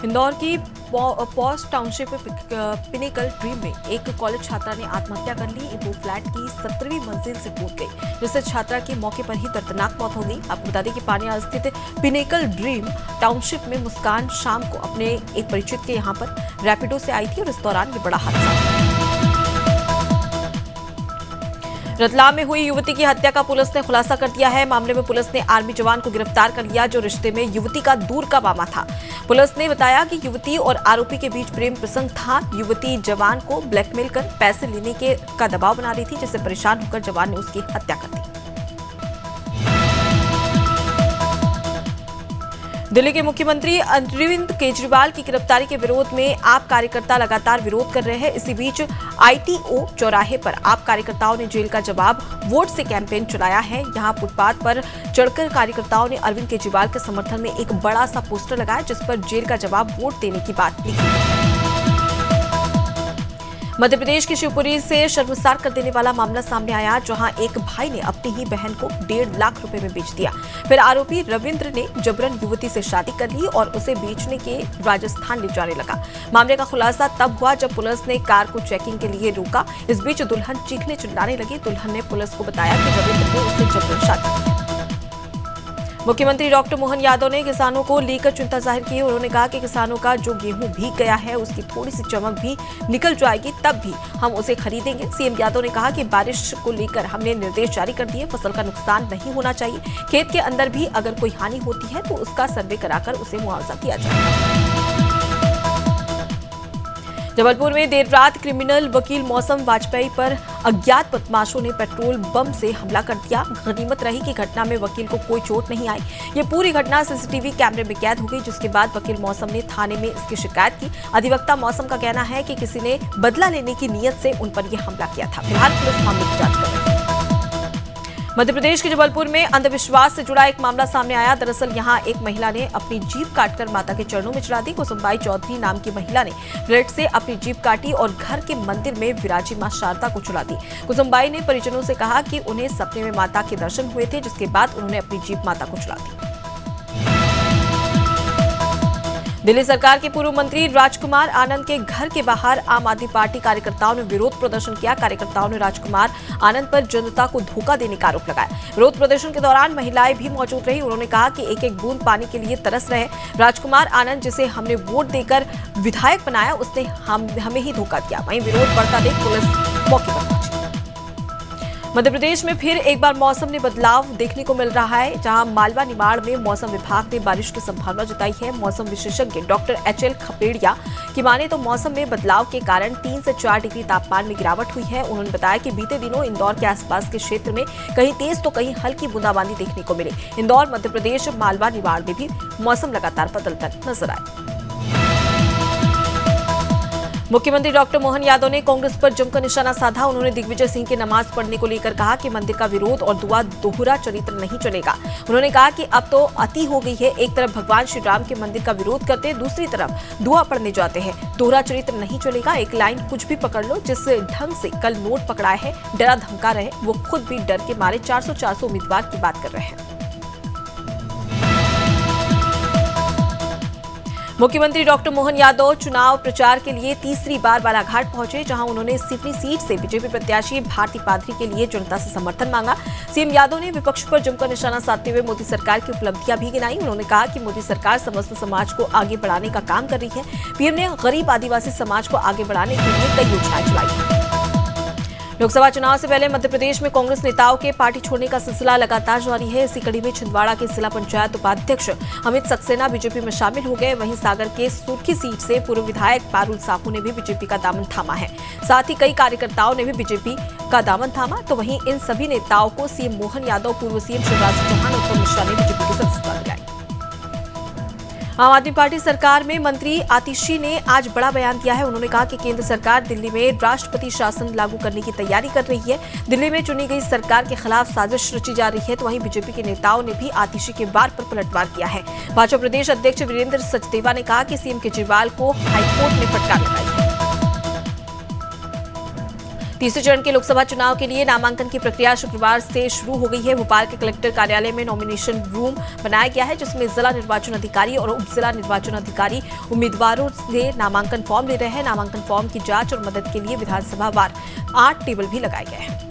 इंदौर की POS township pinnacle dream में एक कॉलेज छात्रा ने आत्महत्या कर ली। वो फ्लैट की 17वीं मंजिल से कूद गई, जिससे छात्रा की मौके पर ही दर्दनाक मौत हो गई। आपको बता दें कि पानिया स्थित पिनेकल ड्रीम टाउनशिप में मुस्कान शाम को अपने एक परिचित के यहां पर रैपिडो से आई थी और इस दौरान ये बड़ा हादसा। रतलाम में हुई युवती की हत्या का पुलिस ने खुलासा कर दिया है। मामले में पुलिस ने आर्मी जवान को गिरफ्तार कर लिया, जो रिश्ते में युवती का दूर का मामा था। पुलिस ने बताया कि युवती और आरोपी के बीच प्रेम प्रसंग था। युवती जवान को ब्लैकमेल कर पैसे लेने का दबाव बना रही थी, जिससे परेशान होकर जवान ने उसकी हत्या कर दी। दिल्ली के मुख्यमंत्री अरविंद केजरीवाल की गिरफ्तारी के विरोध में आप कार्यकर्ता लगातार विरोध कर रहे हैं। इसी बीच ITO चौराहे पर आप कार्यकर्ताओं ने जेल का जवाब वोट से कैंपेन चलाया है। यहां फुटपाथ पर चढ़कर कार्यकर्ताओं ने अरविंद केजरीवाल के समर्थन में एक बड़ा सा पोस्टर लगाया, जिस पर जेल का जवाब वोट देने की बात लिखी। मध्य प्रदेश की शिवपुरी से शर्मसार कर देने वाला मामला सामने आया, जहां एक भाई ने अपनी ही बहन को 1.5 लाख रुपए में बेच दिया। फिर आरोपी रविंद्र ने जबरन युवती से शादी कर ली और उसे बेचने के राजस्थान ले जाने लगा। मामले का खुलासा तब हुआ जब पुलिस ने कार को चेकिंग के लिए रोका। इस बीच दुल्हन चीखने चिल्लाने लगी। दुल्हन ने पुलिस को बताया कि रविंद्र ने उससे जबरन शादी की। मुख्यमंत्री डॉक्टर मोहन यादव ने किसानों को लेकर चिंता जाहिर की। उन्होंने कहा कि किसानों का जो गेहूं भीग गया है, उसकी थोड़ी सी चमक भी निकल जाएगी, तब भी हम उसे खरीदेंगे। सीएम यादव ने कहा कि बारिश को लेकर हमने निर्देश जारी कर दिए। फसल का नुकसान नहीं होना चाहिए। खेत के अंदर भी अगर कोई हानि होती है तो उसका सर्वे कराकर उसे मुआवजा दिया जाएगा। जबलपुर में देर रात क्रिमिनल वकील मौसम वाजपेयी पर अज्ञात बदमाशों ने पेट्रोल बम से हमला कर दिया। गनीमत रही कि घटना में वकील को कोई चोट नहीं आई। ये पूरी घटना सीसीटीवी कैमरे में कैद हो गई, जिसके बाद वकील मौसम ने थाने में इसकी शिकायत की। अधिवक्ता मौसम का कहना है कि किसी ने बदला लेने की नीयत से उन पर यह हमला किया था। फिलहाल पुलिस मामले की जांच कर रही है। मध्य प्रदेश के जबलपुर में अंधविश्वास से जुड़ा एक मामला सामने आया। दरअसल यहां एक महिला ने अपनी जीभ काटकर माता के चरणों में चढ़ा दी। कुसुमबाई चौधरी नाम की महिला ने ब्लेड से अपनी जीभ काटी और घर के मंदिर में विराजी मां शारदा को चढ़ा दी। कुसुमबाई ने परिजनों से कहा कि उन्हें सपने में माता के दर्शन हुए थे, जिसके बाद उन्होंने अपनी जीभ माता को चढ़ा दी। दिल्ली सरकार के पूर्व मंत्री राजकुमार आनंद के घर के बाहर आम आदमी पार्टी कार्यकर्ताओं ने विरोध प्रदर्शन किया। कार्यकर्ताओं ने राजकुमार आनंद पर जनता को धोखा देने का आरोप लगाया। विरोध प्रदर्शन के दौरान महिलाएं भी मौजूद रही। उन्होंने कहा कि एक एक बूंद पानी के लिए तरस रहे। राजकुमार आनंद, जिसे हमने वोट देकर विधायक बनाया, उसने हमें ही धोखा दिया। वहीं विरोध बढ़ता देख पुलिस मौके पर पहुंची। मध्य प्रदेश में फिर एक बार मौसम में बदलाव देखने को मिल रहा है, जहां मालवा निमाड़ में मौसम विभाग ने बारिश की संभावना जताई है। मौसम विशेषज्ञ डॉक्टर HL खपेड़िया की माने तो मौसम में बदलाव के कारण 3 से 4 डिग्री तापमान में गिरावट हुई है। उन्होंने बताया कि बीते दिनों इंदौर के आसपास के क्षेत्र में कहीं तेज तो कहीं हल्की बूंदाबांदी देखने को मिली। इंदौर, मध्य प्रदेश, मालवा निमाड़ में भी मौसम लगातार बदलता नजर आया। मुख्यमंत्री डॉक्टर मोहन यादव ने कांग्रेस पर जमकर निशाना साधा। उन्होंने दिग्विजय सिंह की नमाज पढ़ने को लेकर कहा कि मंदिर का विरोध और दुआ दोहरा चरित्र नहीं चलेगा। उन्होंने कहा कि अब तो अति हो गई है। एक तरफ भगवान श्री राम के मंदिर का विरोध करते हैं, दूसरी तरफ दुआ पढ़ने जाते हैं। दोहरा चरित्र नहीं चलेगा। एक लाइन कुछ भी पकड़ लो। जिस ढंग से कल नोट पकड़ाए है, डरा धमका रहे, वो खुद भी डर के मारे 400 उम्मीदवार की बात कर रहे हैं। मुख्यमंत्री डॉक्टर मोहन यादव चुनाव प्रचार के लिए तीसरी बार बालाघाट पहुंचे, जहां उन्होंने सिवनी सीट से बीजेपी प्रत्याशी भारती पादरी के लिए जनता से समर्थन मांगा। सीएम यादव ने विपक्ष पर जमकर निशाना साधते हुए मोदी सरकार की उपलब्धियां भी गिनाई। उन्होंने कहा कि मोदी सरकार समस्त समाज को आगे बढ़ाने का काम कर रही है। पीएम ने गरीब आदिवासी समाज को आगे बढ़ाने के लिए कई योजनाएं चलाई। लोकसभा चुनाव से पहले मध्य प्रदेश में कांग्रेस नेताओं के पार्टी छोड़ने का सिलसिला लगातार जारी है। इसी कड़ी में छिंदवाड़ा के जिला पंचायत उपाध्यक्ष अमित सक्सेना बीजेपी में शामिल हो गए। वहीं सागर के सुर्खी सीट से पूर्व विधायक पारुल साहू ने भी बीजेपी का दामन थामा है। साथ ही कई कार्यकर्ताओं ने भी बीजेपी का दामन थामा। तो वहीं इन सभी नेताओं को सीएम मोहन यादव, पूर्व सीएम शिवराज सिंह चौहान, उत्तम मिश्रा ने बीजेपी की सदस्यता दिलाई। आम आदमी पार्टी सरकार में मंत्री आतिशी ने आज बड़ा बयान दिया है। उन्होंने कहा कि केंद्र सरकार दिल्ली में राष्ट्रपति शासन लागू करने की तैयारी कर रही है। दिल्ली में चुनी गई सरकार के खिलाफ साजिश रची जा रही है। तो वहीं बीजेपी के नेताओं ने भी आतिशी के वार पर पलटवार किया है। भाजपा प्रदेश अध्यक्ष वीरेंद्र सचदेवा ने कहा कि सीएम केजरीवाल को हाईकोर्ट ने फटकार लगाई है। तीसरे चरण के लोकसभा चुनाव के लिए नामांकन की प्रक्रिया शुक्रवार से शुरू हो गई है। भोपाल के कलेक्टर कार्यालय में नॉमिनेशन रूम बनाया गया है, जिसमें जिला निर्वाचन अधिकारी और उप जिला निर्वाचन अधिकारी उम्मीदवारों से नामांकन फॉर्म ले रहे हैं। नामांकन फॉर्म की जांच और मदद के लिए विधानसभा वार 8 टेबल भी लगाए गए हैं।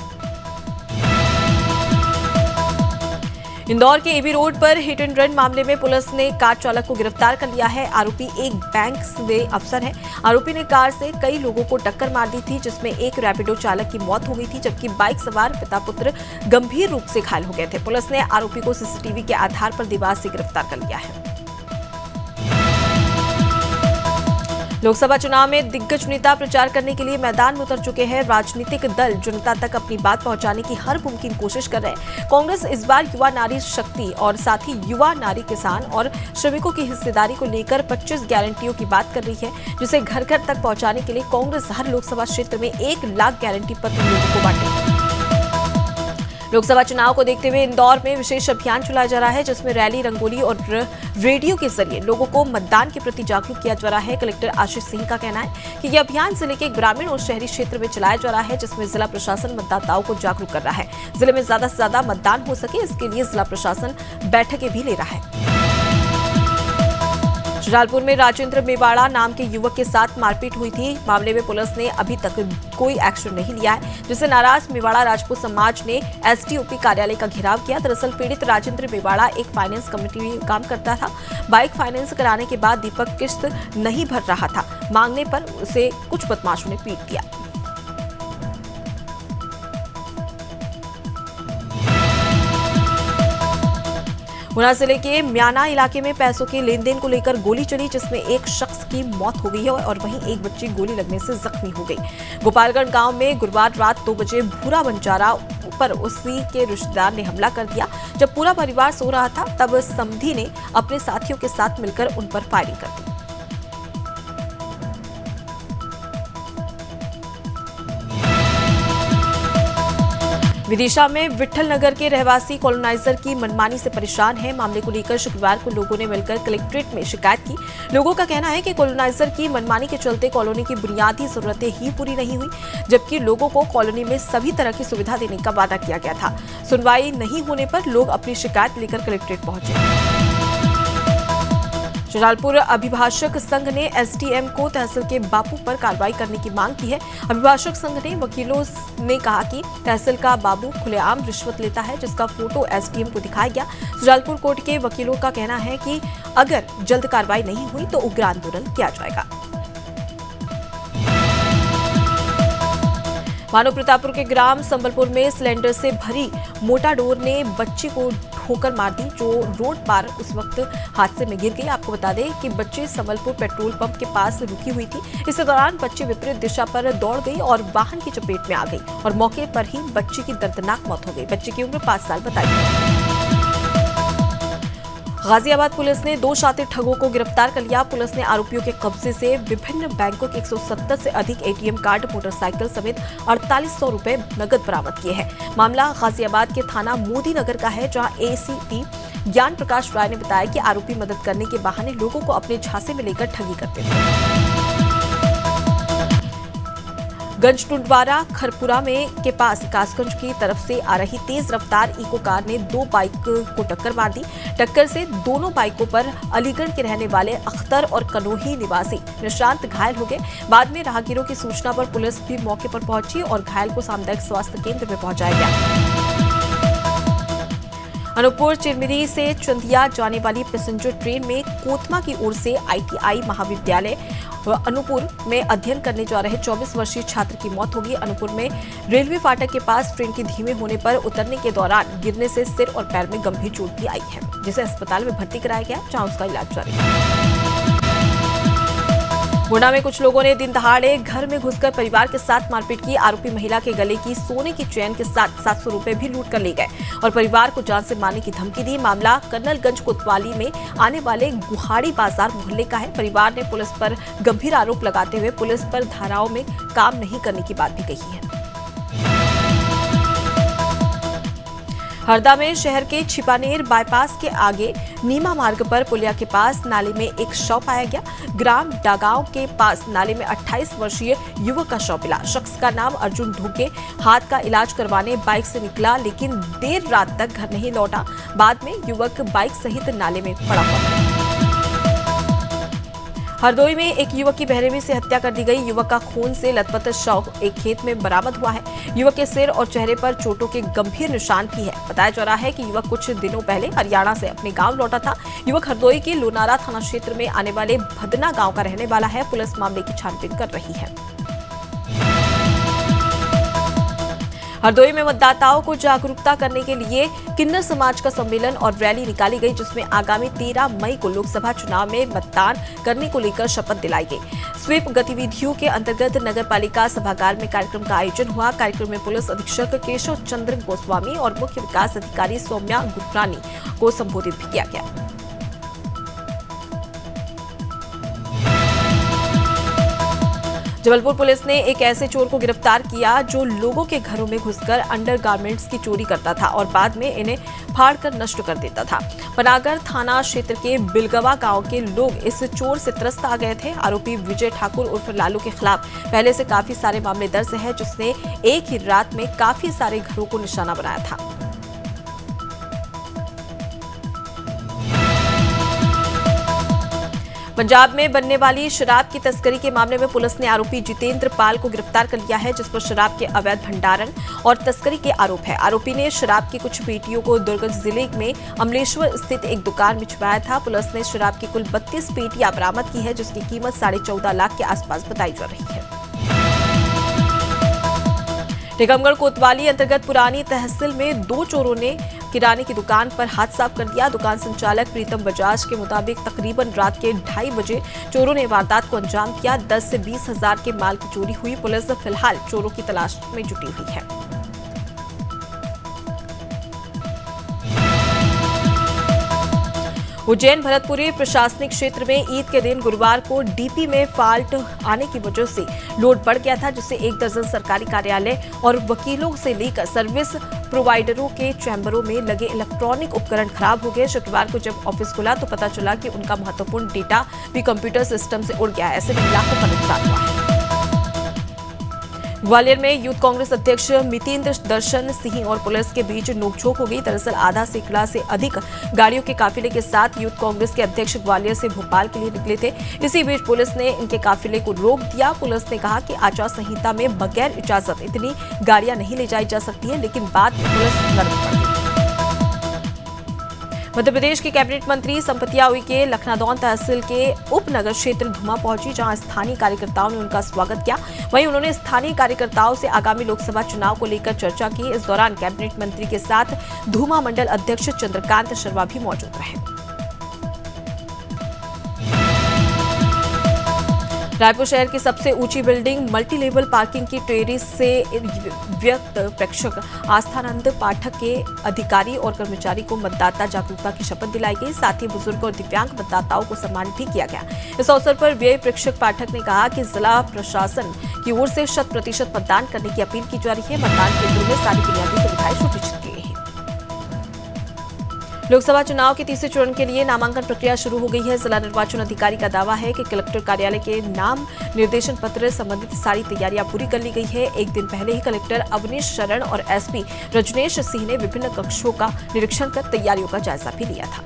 इंदौर के एबी रोड पर हिट एंड रन मामले में पुलिस ने कार चालक को गिरफ्तार कर लिया है। आरोपी एक बैंक में अफसर है। आरोपी ने कार से कई लोगों को टक्कर मार दी थी, जिसमें एक रैपिडो चालक की मौत हो गई थी, जबकि बाइक सवार पिता पुत्र गंभीर रूप से घायल हो गए थे। पुलिस ने आरोपी को सीसीटीवी के आधार पर देवास से गिरफ्तार कर लिया है। लोकसभा चुनाव में दिग्गज नेता प्रचार करने के लिए मैदान में उतर चुके हैं। राजनीतिक दल जनता तक अपनी बात पहुंचाने की हर मुमकिन कोशिश कर रहे हैं। कांग्रेस इस बार युवा नारी शक्ति और साथ ही युवा नारी किसान और श्रमिकों की हिस्सेदारी को लेकर 25 गारंटियों की बात कर रही है, जिसे घर घर तक पहुंचाने के लिए कांग्रेस हर लोकसभा क्षेत्र में 1 लाख गारंटी पत्र लोगों को बांटेगी। लोकसभा चुनाव को देखते हुए इंदौर में विशेष अभियान चलाया जा रहा है, जिसमें रैली, रंगोली और रेडियो के जरिए लोगों को मतदान के प्रति जागरूक किया जा रहा है। कलेक्टर आशीष सिंह का कहना है कि यह अभियान जिले के ग्रामीण और शहरी क्षेत्र में चलाया जा रहा है, जिसमें जिला प्रशासन मतदाताओं को जागरूक कर रहा है। जिले में ज्यादा से ज्यादा मतदान हो सके, इसके लिए जिला प्रशासन बैठकें भी ले रहा है। शुजालपुर में राजेंद्र मेवाड़ा नाम के युवक के साथ मारपीट हुई थी। मामले में पुलिस ने अभी तक कोई एक्शन नहीं लिया है, जिससे नाराज मेवाड़ा राजपूत समाज ने एसडीओपी कार्यालय का घेराव किया। दरअसल पीड़ित राजेंद्र मेवाड़ा एक फाइनेंस कंपनी में काम करता था। बाइक फाइनेंस कराने के बाद दीपक किस्त नहीं भर रहा था। मांगने पर उसे कुछ बदमाशों ने पीट दिया। गुना जिले के म्याना इलाके में पैसों के लेन देन को लेकर गोली चली, जिसमें एक शख्स की मौत हो गई है और वहीं एक बच्ची गोली लगने से जख्मी हो गई। गोपालगढ़ गांव में गुरुवार रात 2 बजे भूरा बंजारा पर उसी के रिश्तेदार ने हमला कर दिया। जब पूरा परिवार सो रहा था, तब समधी ने अपने साथियों के साथ मिलकर उन पर फायरिंग कर दी। विदिशा में विट्ठल नगर के रहवासी कॉलोनाइजर की मनमानी से परेशान है। मामले को लेकर शुक्रवार को लोगों ने मिलकर कलेक्ट्रेट में शिकायत की। लोगों का कहना है कि कॉलोनाइजर की मनमानी के चलते कॉलोनी की बुनियादी जरूरतें ही पूरी नहीं हुई, जबकि लोगों को कॉलोनी में सभी तरह की सुविधा देने का वादा किया गया था। सुनवाई नहीं होने पर लोग अपनी शिकायत लेकर कलेक्ट्रेट पहुंचे। शुजालपुर अभिभाषक संघ ने एसडीएम को तहसील के बाबू पर कार्रवाई करने की मांग की है। अभिभाषक संघ ने वकीलों ने कहा कि तहसील का बाबू खुलेआम रिश्वत लेता है, जिसका फोटो एसडीएम को दिखाया गया। शुजालपुर कोर्ट के वकीलों का कहना है कि अगर जल्द कार्रवाई नहीं हुई तो उग्र आंदोलन किया जाएगा। मानव प्रतापपुर के ग्राम संबलपुर में सिलेंडर से भरी मोटाडोर ने बच्ची को ठोकर मार दी, जो रोड पार उस वक्त हादसे में गिर गई। आपको बता दें कि बच्ची संबलपुर पेट्रोल पंप के पास रुकी हुई थी। इस दौरान बच्ची विपरीत दिशा पर दौड़ गई और वाहन की चपेट में आ गई और मौके पर ही बच्ची की दर्दनाक मौत हो गई। बच्ची की उम्र 5 साल बताई गई। गाजियाबाद पुलिस ने 2 शातिर ठगों को गिरफ्तार कर लिया। पुलिस ने आरोपियों के कब्जे से विभिन्न बैंकों के 170 से अधिक एटीएम कार्ड, मोटरसाइकिल समेत 4800 रुपए नकद बरामद किए हैं। मामला गाजियाबाद के थाना मोदी नगर का है, जहां एसीपी ज्ञान प्रकाश राय ने बताया कि आरोपी मदद करने के बहाने लोगों को अपने झांसे में लेकर ठगी करते थे। गंजटुंडवारा खरपुरा में के पास कासगंज की तरफ से आ रही तेज रफ्तार इको कार ने 2 बाइक को टक्कर मार दी। टक्कर से दोनों बाइकों पर अलीगढ़ के रहने वाले अख्तर और कनोही निवासी निशांत घायल हो गए। बाद में राहगीरों की सूचना पर पुलिस भी मौके पर पहुंची और घायल को सामुदायिक स्वास्थ्य केंद्र में पहुंचाया गया। अनूपपुर चिरमिरी से चंदिया जाने वाली पैसेंजर ट्रेन में कोतमा की ओर से आईटीआई महाविद्यालय अनूपपुर में अध्ययन करने जा रहे 24 वर्षीय छात्र की मौत हो गई। अनूपपुर में रेलवे फाटक के पास ट्रेन के धीमे होने पर उतरने के दौरान गिरने से सिर और पैर में गंभीर चोट भी आई है, जिसे अस्पताल में भर्ती कराया गया, जहां उसका इलाज जारी है। गुना में कुछ लोगों ने दिन दहाड़े घर में घुसकर परिवार के साथ मारपीट की। आरोपी महिला के गले की सोने की चेन के साथ 700 रुपए भी लूट कर ले गए और परिवार को जान से मारने की धमकी दी। मामला कर्नलगंज कोतवाली में आने वाले गुहाड़ी बाजार मोहल्ले का है। परिवार ने पुलिस पर गंभीर आरोप लगाते हुए पुलिस पर धाराओं में काम नहीं करने की बात भी कही है। हरदा में शहर के छिपानेर बाईपास के आगे नीमा मार्ग पर पुलिया के पास नाले में एक शव पाया गया। ग्राम डागांव के पास नाले में 28 वर्षीय युवक का शव मिला। शख्स का नाम अर्जुन ढोके हाथ का इलाज करवाने बाइक से निकला, लेकिन देर रात तक घर नहीं लौटा। बाद में युवक बाइक सहित नाले में पड़ा हुआ। हरदोई में एक युवक की बहरेमी से हत्या कर दी गई। युवक का खून से लथपथ शव एक खेत में बरामद हुआ है। युवक के सिर और चेहरे पर चोटों के गंभीर निशान भी है। बताया जा रहा है कि युवक कुछ दिनों पहले हरियाणा से अपने गांव लौटा था। युवक हरदोई के लोनारा थाना क्षेत्र में आने वाले भदना गांव का रहने वाला है। पुलिस मामले की छानबीन कर रही है। हरदोई में मतदाताओं को जागरूकता करने के लिए किन्नर समाज का सम्मेलन और रैली निकाली गई, जिसमें आगामी 13 मई को लोकसभा चुनाव में मतदान करने को लेकर शपथ दिलाई गई। स्वीप गतिविधियों के अंतर्गत नगरपालिका सभागार में कार्यक्रम का आयोजन हुआ। कार्यक्रम में पुलिस अधीक्षक केशव चंद्र गोस्वामी और मुख्य विकास अधिकारी सौम्या गुप्रानी को संबोधित भी किया गया। जबलपुर पुलिस ने एक ऐसे चोर को गिरफ्तार किया जो लोगों के घरों में घुसकर अंडरगारमेंट्स की चोरी करता था और बाद में इन्हें फाड़कर नष्ट कर देता था। पनागर थाना क्षेत्र के बिलगवा गांव के लोग इस चोर से त्रस्त आ गए थे। आरोपी विजय ठाकुर उर्फ लालू के खिलाफ पहले से काफी सारे मामले दर्ज है, जिसने एक ही रात में काफी सारे घरों को निशाना बनाया था। पंजाब में बनने वाली शराब की तस्करी के मामले में पुलिस ने आरोपी जितेंद्र पाल को गिरफ्तार कर लिया है, जिस पर शराब के अवैध भंडारण और तस्करी के आरोप है। आरोपी ने शराब की कुछ पेटियों को दुर्ग जिले में अमलेश्वर स्थित एक दुकान में छुपाया था। पुलिस ने शराब की कुल 32 पेटियां बरामद की है, जिसकी कीमत 14.5 लाख के आसपास बताई जा रही है। टीकमगढ़ कोतवाली अंतर्गत पुरानी तहसील में 2 चोरों ने किराने की दुकान पर हाथ साफ कर दिया। दुकान संचालक प्रीतम बजाज के मुताबिक तकरीबन रात के 2:30 बजे चोरों ने वारदात को अंजाम दिया। 10 से 20 हजार के माल की चोरी हुई। पुलिस फिलहाल चोरों की तलाश में जुटी हुई है। उज्जैन भरतपुरी प्रशासनिक क्षेत्र में ईद के दिन गुरुवार को डीपी में फॉल्ट आने की वजह से लोड बढ़ गया था, जिससे 1 दर्जन सरकारी कार्यालय और वकीलों से लेकर सर्विस प्रोवाइडरों के चैम्बरों में लगे इलेक्ट्रॉनिक उपकरण खराब हो गए। शुक्रवार को जब ऑफिस खुला तो पता चला कि उनका महत्वपूर्ण डेटा भी कंप्यूटर सिस्टम से उड़ गया है। ऐसे में लाखों का नुकसान हुआ है। ग्वालियर में यूथ कांग्रेस अध्यक्ष मितेंद्र दर्शन सिंह और पुलिस के बीच नोकझोंक हो गई। दरअसल आधा सैकड़ा से अधिक गाड़ियों के काफिले के साथ यूथ कांग्रेस के अध्यक्ष ग्वालियर से भोपाल के लिए निकले थे। इसी बीच पुलिस ने इनके काफिले को रोक दिया। पुलिस ने कहा कि आचार संहिता में बगैर इजाजत इतनी गाड़ियां नहीं ले जाई जा सकती है, लेकिन बाद में पुलिस नरम पड़ गई। मध्य प्रदेश के कैबिनेट मंत्री संपतिया उइके लखनादौन तहसील के उपनगर क्षेत्र धुमा पहुंची, जहां स्थानीय कार्यकर्ताओं ने उनका स्वागत किया। वहीं उन्होंने स्थानीय कार्यकर्ताओं से आगामी लोकसभा चुनाव को लेकर चर्चा की। इस दौरान कैबिनेट मंत्री के साथ धुमा मंडल अध्यक्ष चंद्रकांत शर्मा भी मौजूद रहे। रायपुर शहर की सबसे ऊंची बिल्डिंग मल्टी लेवल पार्किंग की टेरेस से व्यक्त प्रेक्षक आस्थानंद पाठक के अधिकारी और कर्मचारी को मतदाता जागरूकता की शपथ दिलाई गई। साथ ही बुजुर्ग और दिव्यांग मतदाताओं को सम्मानित भी किया गया। इस अवसर पर व्यय प्रेक्षक पाठक ने कहा कि जिला प्रशासन की ओर से 100% मतदान करने की अपील की जा रही है। मतदान केंद्रों में सारी बुनियादी सुविधाएं सुनिश्चित की गई है। लोकसभा चुनाव के तीसरे चरण के लिए नामांकन प्रक्रिया शुरू हो गई है। जिला निर्वाचन अधिकारी का दावा है कि कलेक्टर कार्यालय के नाम निर्देशन पत्र संबंधित सारी तैयारियां पूरी कर ली गई है। एक दिन पहले ही कलेक्टर अवनीश शरण और एसपी रजनेश सिंह ने विभिन्न कक्षों का निरीक्षण कर तैयारियों का जायजा भी लिया था।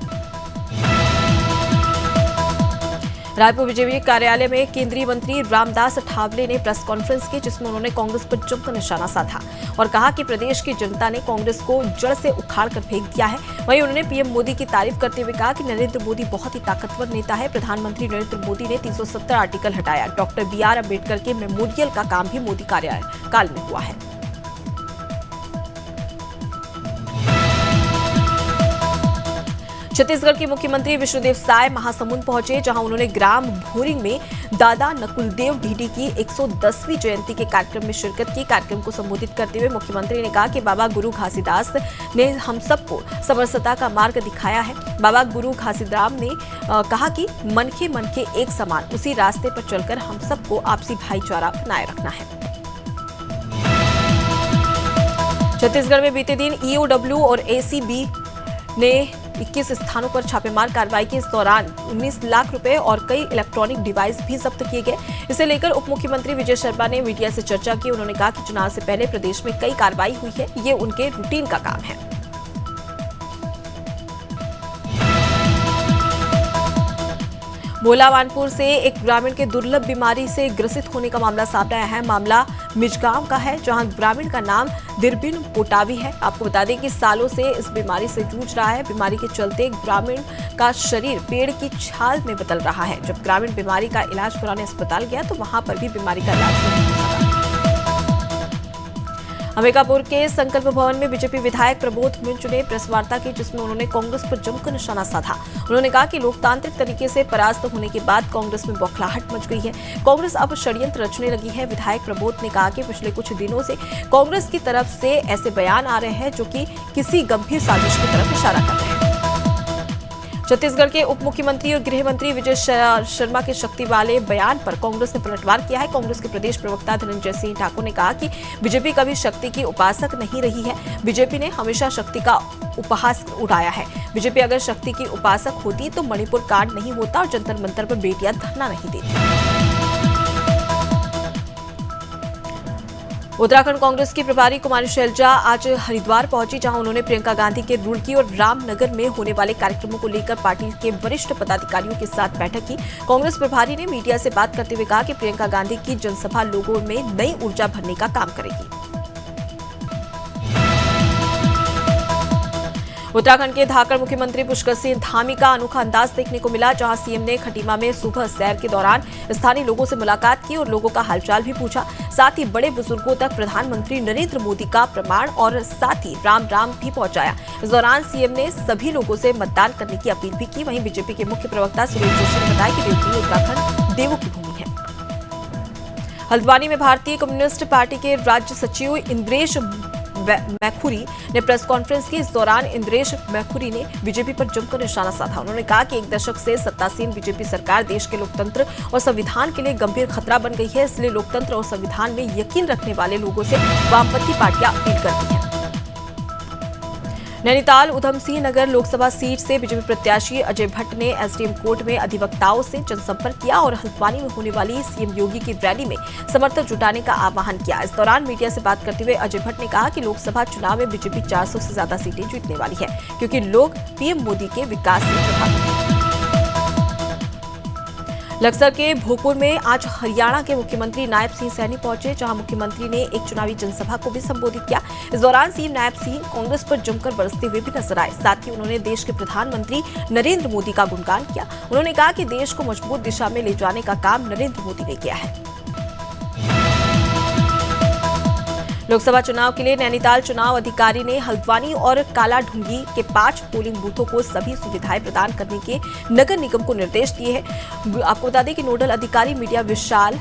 रायपुर बीजेपी कार्यालय में केंद्रीय मंत्री रामदास अठावले ने प्रेस कॉन्फ्रेंस की, जिसमें उन्होंने कांग्रेस पर जमकर निशाना साधा और कहा कि प्रदेश की जनता ने कांग्रेस को जड़ से उखाड़ कर फेंक दिया है। वहीं उन्होंने पीएम मोदी की तारीफ करते हुए कहा कि नरेंद्र मोदी बहुत ही ताकतवर नेता है। प्रधानमंत्री नरेंद्र मोदी ने 370 आर्टिकल हटाया। डॉक्टर BR अम्बेडकर के मेमोरियल का काम भी मोदी कार्यकाल में हुआ है। छत्तीसगढ़ के मुख्यमंत्री विष्णुदेव साय महासमुंद पहुंचे, जहां उन्होंने ग्राम भोरिंग में दादा नकुलदेव ढीडी की 110वीं जयंती के कार्यक्रम में शिरकत की। कार्यक्रम को संबोधित करते हुए मुख्यमंत्री ने कहा कि बाबा गुरु घासीदास ने हम सबको समरसता का मार्ग दिखाया है। बाबा गुरु घासीदास ने कहा कि मनखे मनखे एक समान, उसी रास्ते पर चलकर हम सबको आपसी भाईचारा बनाए रखना है। छत्तीसगढ़ में बीते दिन ईओडब्ल्यू और एसीबी ने 21 स्थानों पर छापेमार कार्रवाई की। इस दौरान 19 लाख रुपए और कई इलेक्ट्रॉनिक डिवाइस भी जब्त किए गए। इसे लेकर उप मुख्यमंत्री विजय शर्मा ने मीडिया से चर्चा की। उन्होंने कहा कि चुनाव से पहले प्रदेश में कई कार्रवाई हुई है, ये उनके रूटीन का काम है। भोला वानपुर से एक ग्रामीण के दुर्लभ बीमारी से ग्रसित होने का मामला सामने आया है। मामला मिजगांव का है, जहां ग्रामीण का नाम दिरबिन पोटावी है। आपको बता दें कि सालों से इस बीमारी से जूझ रहा है। बीमारी के चलते ग्रामीण का शरीर पेड़ की छाल में बदल रहा है। जब ग्रामीण बीमारी का इलाज कराने अस्पताल गया तो वहां पर भी बीमारी का इलाज नहीं हो सका। अंबिकापुर के संकल्प भवन में बीजेपी विधायक प्रबोध मिंज ने प्रेस वार्ता की, जिसमें उन्होंने कांग्रेस पर जमकर निशाना साधा। उन्होंने कहा कि लोकतांत्रिक तरीके से परास्त होने के बाद कांग्रेस में बौखलाहट मच गई है। कांग्रेस अब षड्यंत्र रचने लगी है। विधायक प्रबोध ने कहा कि पिछले कुछ दिनों से कांग्रेस की तरफ से ऐसे बयान आ रहे हैं जो कि किसी गंभीर साजिश की तरफ इशारा कर रहे हैं। छत्तीसगढ़ के उप मुख्यमंत्री और गृह मंत्री विजय शर्मा के शक्ति वाले बयान पर कांग्रेस ने पलटवार किया है। कांग्रेस के प्रदेश प्रवक्ता धनंजय सिंह ठाकुर ने कहा कि बीजेपी कभी शक्ति की उपासक नहीं रही है। बीजेपी ने हमेशा शक्ति का उपहास उड़ाया है। बीजेपी अगर शक्ति की उपासक होती तो मणिपुर कांड नहीं होता और जंतर मंतर पर बेटियां धरना नहीं देती। उत्तराखंड कांग्रेस की प्रभारी कुमारी शैलजा आज हरिद्वार पहुंची, जहां उन्होंने प्रियंका गांधी के रुड़की और रामनगर में होने वाले कार्यक्रमों को लेकर पार्टी के वरिष्ठ पदाधिकारियों के साथ बैठक की। कांग्रेस प्रभारी ने मीडिया से बात करते हुए कहा कि प्रियंका गांधी की जनसभा लोगों में नई ऊर्जा भरने का काम करेगी। उत्तराखंड के धाकड़ मुख्यमंत्री पुष्कर सिंह धामी का अनोखा अंदाज देखने को मिला, जहां सीएम ने खटीमा में सुबह सैर के दौरान स्थानीय लोगों से मुलाकात की और लोगों का हालचाल भी पूछा। साथ ही बड़े बुजुर्गों तक प्रधानमंत्री नरेंद्र मोदी का प्रमाण और साथ ही राम राम भी पहुंचाया। इस दौरान सीएम ने सभी लोगों से मतदान करने की अपील भी की। वहीं बीजेपी के मुख्य प्रवक्ता सुरेश जोशी ने बताया कि देवभूमि उत्तराखंड देवों की भूमि है। हल्द्वानी में भारतीय कम्युनिस्ट पार्टी के राज्य सचिव इंद्रेश मैखुरी ने प्रेस कॉन्फ्रेंस की। इस दौरान इंद्रेश मैखुरी ने बीजेपी पर जमकर निशाना साधा। उन्होंने कहा कि एक दशक से सत्तासीन बीजेपी सरकार देश के लोकतंत्र और संविधान के लिए गंभीर खतरा बन गई है। इसलिए लोकतंत्र और संविधान में यकीन रखने वाले लोगों से वामपंथी पार्टियां अपील करती हैं। नैनीताल उधम सिंह नगर लोकसभा सीट से बीजेपी प्रत्याशी अजय भट्ट ने एसडीएम कोर्ट में अधिवक्ताओं से जनसंपर्क किया और हल्द्वानी में होने वाली सीएम योगी की रैली में समर्थन जुटाने का आह्वान किया। इस दौरान मीडिया से बात करते हुए अजय भट्ट ने कहा कि लोकसभा चुनाव में बीजेपी 400 से ज्यादा सीटें जीतने वाली है, क्योंकि लोग पीएम मोदी के विकास से प्रभावित हैं। लक्सर के भोजपुर में आज हरियाणा के मुख्यमंत्री नायब सिंह सैनी पहुंचे, जहां मुख्यमंत्री ने एक चुनावी जनसभा को भी संबोधित किया। इस दौरान सीएम नायब सिंह कांग्रेस पर जमकर बरसते हुए भी नजर आए। साथ ही उन्होंने देश के प्रधानमंत्री नरेंद्र मोदी का गुणगान किया। उन्होंने कहा कि देश को मजबूत दिशा में ले जाने का काम नरेंद्र मोदी ने किया है। लोकसभा चुनाव के लिए नैनीताल चुनाव अधिकारी ने हल्द्वानी और कालाढूंगी के 5 पोलिंग बूथों को सभी सुविधाएं प्रदान करने के नगर निगम को निर्देश दिए हैं। आपको बता दें कि नोडल अधिकारी मीडिया विशाल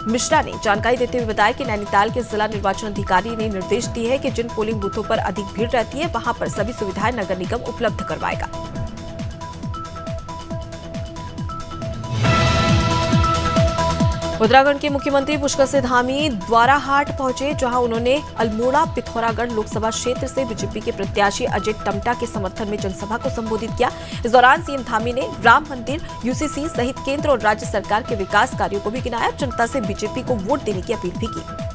मिश्रा ने जानकारी देते हुए बताया कि नैनीताल के जिला निर्वाचन अधिकारी ने निर्देश दिए हैं कि जिन पोलिंग बूथों पर अधिक भीड़ रहती है वहां पर सभी सुविधाएं नगर निगम उपलब्ध करवाएगा। उत्तराखंड के मुख्यमंत्री पुष्कर सिंह धामी द्वाराहाट पहुंचे, जहां उन्होंने अल्मोड़ा पिथौरागढ़ लोकसभा क्षेत्र से बीजेपी के प्रत्याशी अजय टम्टा के समर्थन में जनसभा को संबोधित किया। इस दौरान सीएम धामी ने राम मंदिर, यूसीसी सहित केंद्र और राज्य सरकार के विकास कार्यों को भी गिनाया। जनता से बीजेपी को वोट देने की अपील भी की।